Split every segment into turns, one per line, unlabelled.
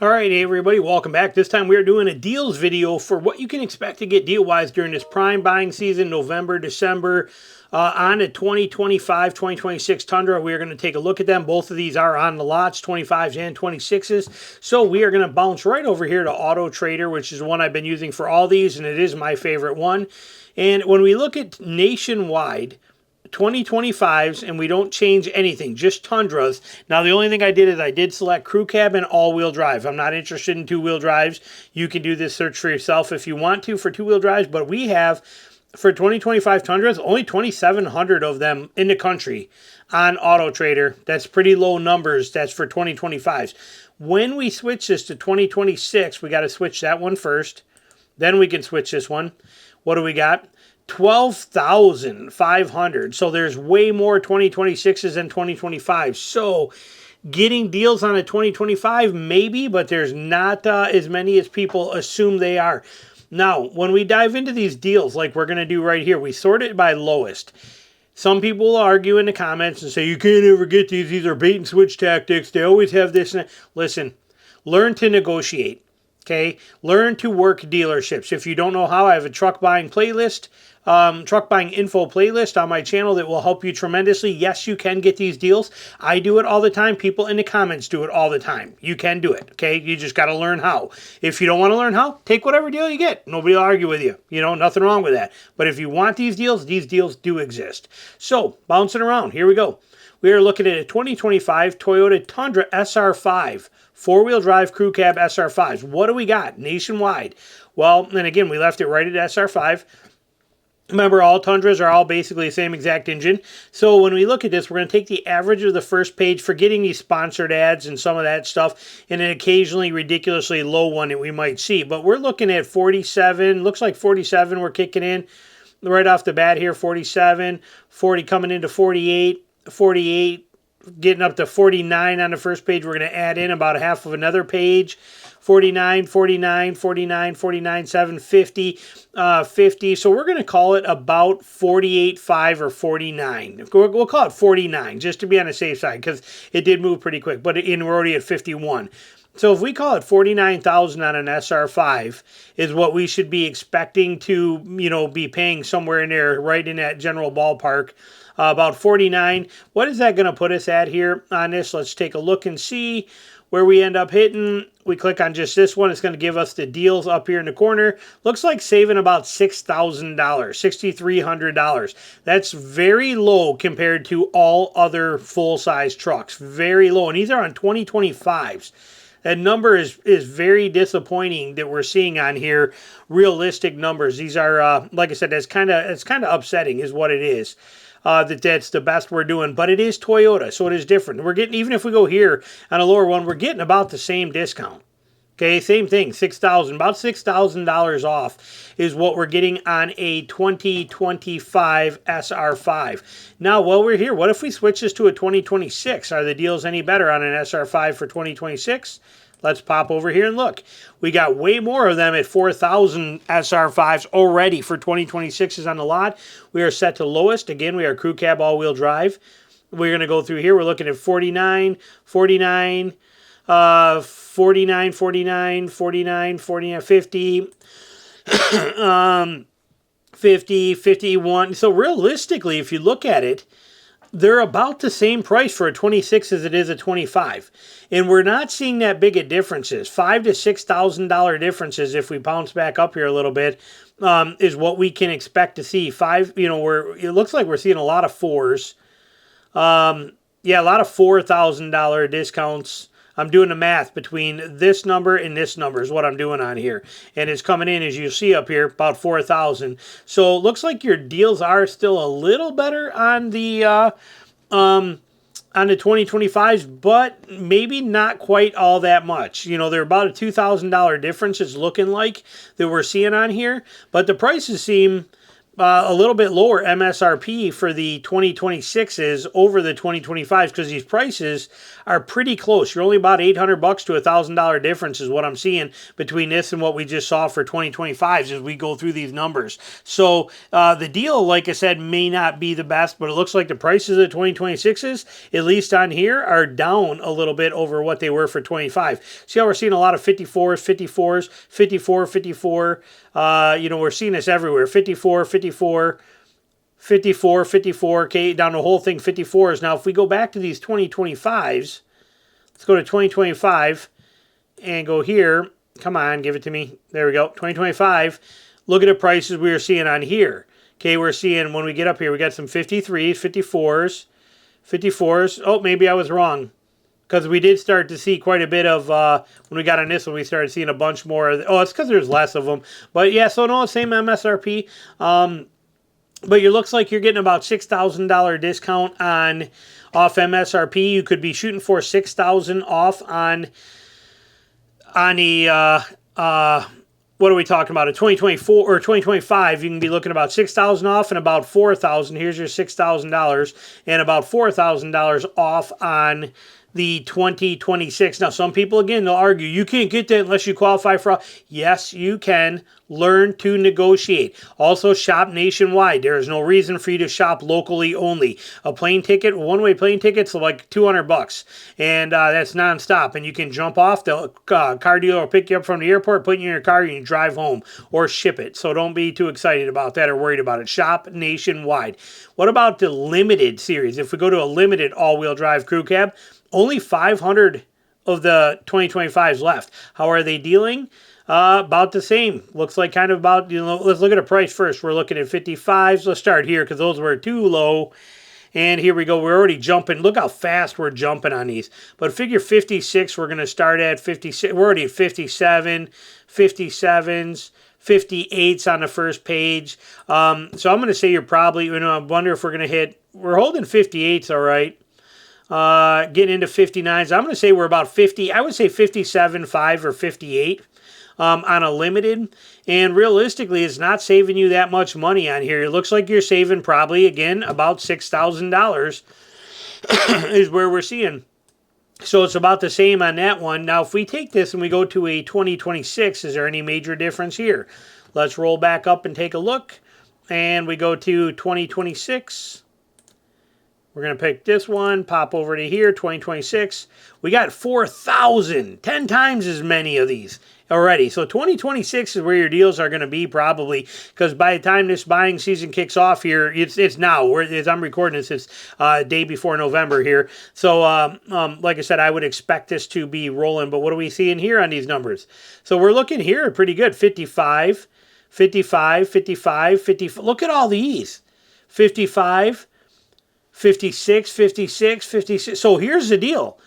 All right, hey everybody, welcome back. This time we are doing a deals video for what you can expect to get deal-wise during this prime buying season, November, December, on a 2025, 2026 Tundra. We are going to take a look at them. Both of these are on the lots, 25s and 26s. So we are going to bounce right over here to Auto Trader, which is the one I've been using for all these, and it is my favorite one. And when we look at nationwide, 2025s, and we don't change anything, just Tundras. Now, the only thing I did is I did select crew cab and all-wheel drive. I'm not interested in two-wheel drives. You can do this search for yourself if you want to for two-wheel drives, but we have, for 2025 Tundras, only 2,700 of them in the country on Auto Trader. That's pretty low numbers. That's for 2025s. When we switch this to 2026, we got to switch that one first. Then we can switch this one. What do we got? 12,500. So there's way more 2026s than 2025. So getting deals on a 2025 maybe, but there's not as many as people assume they are. Now, when we dive into these deals like we're going to do right here, we sort it by lowest. Some people will argue in the comments and say, you can't ever get these. These are bait and switch tactics. They always have this. Listen, learn to negotiate. Okay, learn to work dealerships. If you don't know how, I have a truck buying playlist, truck buying info playlist on my channel that will help you tremendously. Yes, you can get these deals. I do it all the time. People in the comments do it all the time. You can do it. Okay, you just got to learn how. If you don't want to learn how, take whatever deal you get. Nobody will argue with you. You know, nothing wrong with that. But if you want these deals do exist. So bouncing around, here we go. We are looking at a 2025 Toyota Tundra SR5, four-wheel drive crew cab SR5s. What do we got nationwide? Well, and again, we left it right at SR5. Remember, all Tundras are all basically the same exact engine. So when we look at this, we're going to take the average of the first page, forgetting these sponsored ads and some of that stuff, and an occasionally ridiculously low one that we might see. But we're looking at 47. Looks like 47 we're kicking in right off the bat here. 47, 40 coming into 48. 48, getting up to 49 on the first page. We're going to add in about a half of another page. 49, 49, 49, 49, 7, 50, 50. So we're going to call it about 48.5 or 49. We'll call it 49 just to be on the safe side because it did move pretty quick, but we're already at 51. So if we call it 49,000 on an SR5 is what we should be expecting to, be paying somewhere in there, right in that general ballpark. About 49. What is that going to put us at here on this? Let's take a look and see where we end up hitting. We click on just this one. It's going to give us the deals up here in the corner. Looks like saving about $6,000, $6,300. That's very low compared to all other full-size trucks. Very low. And these are on 2025s. That number is very disappointing that we're seeing on here. Realistic numbers. These are, like I said, it's kind of upsetting is what it is. That's the best we're doing, but it is Toyota, so it is different. We're getting, even if we go here on a lower one, we're getting about the same discount. Okay, same thing, $6,000, about $6,000 off is what we're getting on a 2025 SR5. Now, while we're here, what if we switch this to a 2026? Are the deals any better on an SR5 for 2026? Let's pop over here and look. We got way more of them at 4,000 SR5s already for 2026s on the lot. We are set to lowest. Again, we are crew cab all-wheel drive. We're going to go through here. We're looking at 49, 49, 49, 49, 49, 49, 50, 50, 51. So realistically, if you look at it, they're about the same price for a 26 as it is a 25. And we're not seeing that big of differences. $5,000 to $6,000 differences if we bounce back up here a little bit is what we can expect to see. It looks like we're seeing a lot of fours. Yeah, a lot of $4,000 discounts. I'm doing the math between this number and this number is what I'm doing on here. And it's coming in, as you see up here, about 4,000. So it looks like your deals are still a little better on the 2025s, but maybe not quite all that much. They're about a $2,000 difference it's looking like that we're seeing on here. But the prices seem a little bit lower MSRP for the 2026s over the 2025s because these prices are pretty close. You're only about $800 to $1,000 difference is what I'm seeing between this and what we just saw for 2025s as we go through these numbers. So the deal, like I said, may not be the best, but it looks like the prices of the 2026s, at least on here, are down a little bit over what they were for 25. See how we're seeing a lot of 54s, 54s, 54, 54. We're seeing this everywhere. 54, 54, 54, 54. Okay, down the whole thing, 54s. Now, if we go back to these 2025s, let's go to 2025 and go here. Come on, give it to me. There we go. 2025. Look at the prices we are seeing on here. Okay, we're seeing when we get up here, we got some 53s, 54s, 54s. Oh, maybe I was wrong. Because we did start to see quite a bit of, when we got on this one, we started seeing a bunch more. It's because there's less of them. But yeah, so no, same MSRP. But it looks like you're getting about $6,000 discount off MSRP. You could be shooting for $6,000 off on what are we talking about? A 2024 or 2025, you can be looking about $6,000 off and about $4,000. Here's your $6,000 and about $4,000 off on the 2026. Now, some people, again, they'll argue, you can't get that unless you qualify for... Yes, you can. Learn to negotiate. Also, shop nationwide. There is no reason for you to shop locally only. A plane ticket, one-way plane ticket's like $200, and that's nonstop. And you can jump off. The car dealer will pick you up from the airport, put you in your car, and you drive home or ship it. So don't be too excited about that or worried about it. Shop nationwide. What about the limited series? If we go to a limited all-wheel drive crew cab, only 500 of the 2025s left. How are they dealing? About the same. Looks like kind of about, let's look at a price first. We're looking at 55s. Let's start here because those were too low. And here we go. We're already jumping. Look how fast we're jumping on these. But figure 56, we're going to start at 56. We're already at 57, 57s, 58s on the first page. So I'm going to say you're probably, I wonder if we're going to hit, we're holding 58s, all right. Getting into 59s. I'm going to say we're about 50. I would say 57, 5 or 58 on a limited. And realistically, it's not saving you that much money on here. It looks like you're saving probably, again, about $6,000 is where we're seeing. So it's about the same on that one. Now, if we take this and we go to a 2026, is there any major difference here? Let's roll back up and take a look. And we go to 2026. We're going to pick this one, pop over to here, 2026. We got 4,000, 10 times as many of these already. So 2026 is where your deals are going to be probably, because by the time this buying season kicks off here, it's now. As I'm recording this, it's day before November here. So like I said, I would expect this to be rolling. But what are we seeing here on these numbers? So we're looking here pretty good. 55, 55, 55, 55. Look at all these. 55, 56, 56, 56. So here's the deal.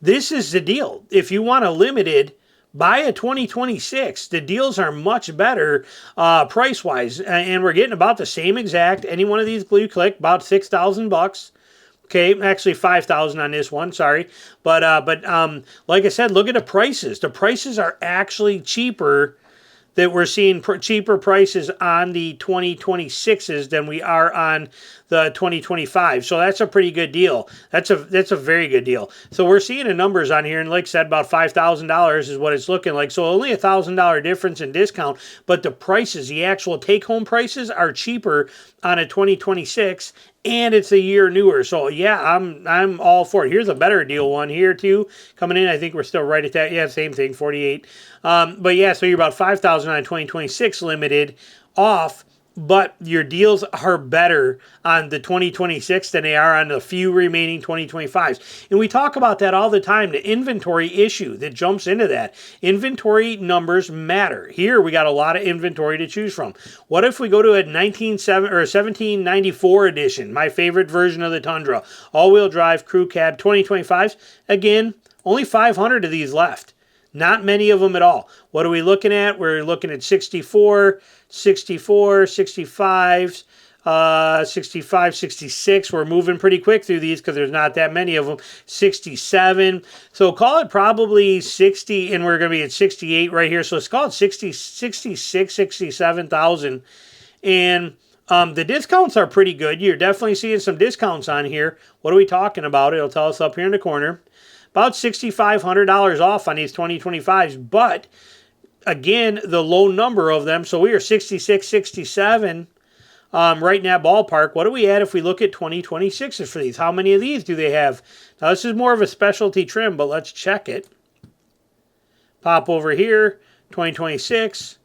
This is the deal. If you want a limited, buy a 2026. The deals are much better price-wise. And we're getting about the same exact. Any one of these you click, about $6,000. Okay, actually 5,000 on this one, sorry. But like I said, look at the prices. The prices are actually cheaper. That we're seeing cheaper prices on the 2026s than we are on the 2025. So that's a pretty good deal. That's a very good deal. So we're seeing the numbers on here, and like I said, about $5,000 is what it's looking like. So only $1,000 difference in discount, but the prices, the actual take-home prices, are cheaper on a 2026, and it's a year newer. So yeah, I'm all for it. Here's a better deal one here too coming in. I think we're still right at that. Yeah, same thing, 48. But yeah, so you're about 5,000 on 2026 limited off, but your deals are better on the 2026 than they are on the few remaining 2025s. And we talk about that all the time, the inventory issue that jumps into that. Inventory numbers matter. Here we got a lot of inventory to choose from. What if we go to a 1794 edition, my favorite version of the Tundra, all-wheel drive crew cab 2025s? Again, only 500 of these left. Not many of them at all. What are we looking at? We're looking at 64, 64, 65s, 65, 66. We're moving pretty quick through these because there's not that many of them. 67. So call it probably 60, and we're going to be at 68 right here. So let's call it 60, 66, 67,000. And The discounts are pretty good. You're definitely seeing some discounts on here. What are we talking about? It'll tell us up here in the corner. About $6,500 off on these 2025s, but again, the low number of them. So we are 66, 67 right in that ballpark. What do we add if we look at 2026s for these? How many of these do they have? Now, this is more of a specialty trim, but let's check it. Pop over here, 2026.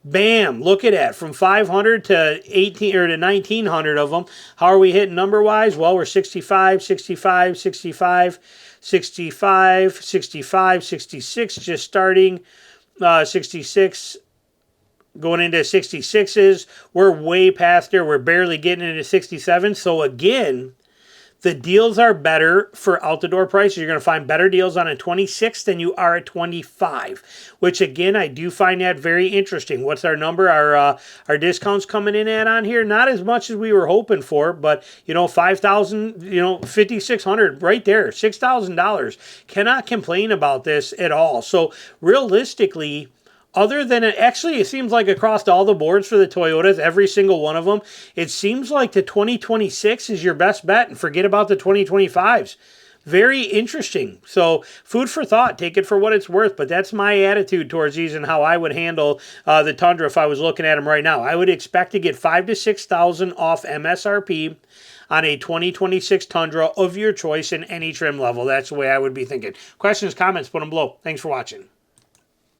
Bam, look at that. From 500 to 18 or to 1900 of them. How are we hitting number-wise? Well, we're 65, 65, 65, 65, 65, 66 just starting. 66 going into 66s. We're way past there. We're barely getting into 67. So again, the deals are better for out-the-door prices. You're going to find better deals on a 26 than you are a 25, which again, I do find that very interesting. What's our number? Our discounts coming in at on here? Not as much as we were hoping for, but, you know, 5,000, you know, 5,600 right there, $6,000. Cannot complain about this at all. So realistically, other than it, actually, it seems like across all the boards for the Toyotas, every single one of them, it seems like the 2026 is your best bet and forget about the 2025s. Very interesting. So food for thought. Take it for what it's worth. But that's my attitude towards these and how I would handle the Tundra if I was looking at them right now. I would expect to get 5,000 to 6,000 off MSRP on a 2026 Tundra of your choice in any trim level. That's the way I would be thinking. Questions, comments, put them below. Thanks for watching.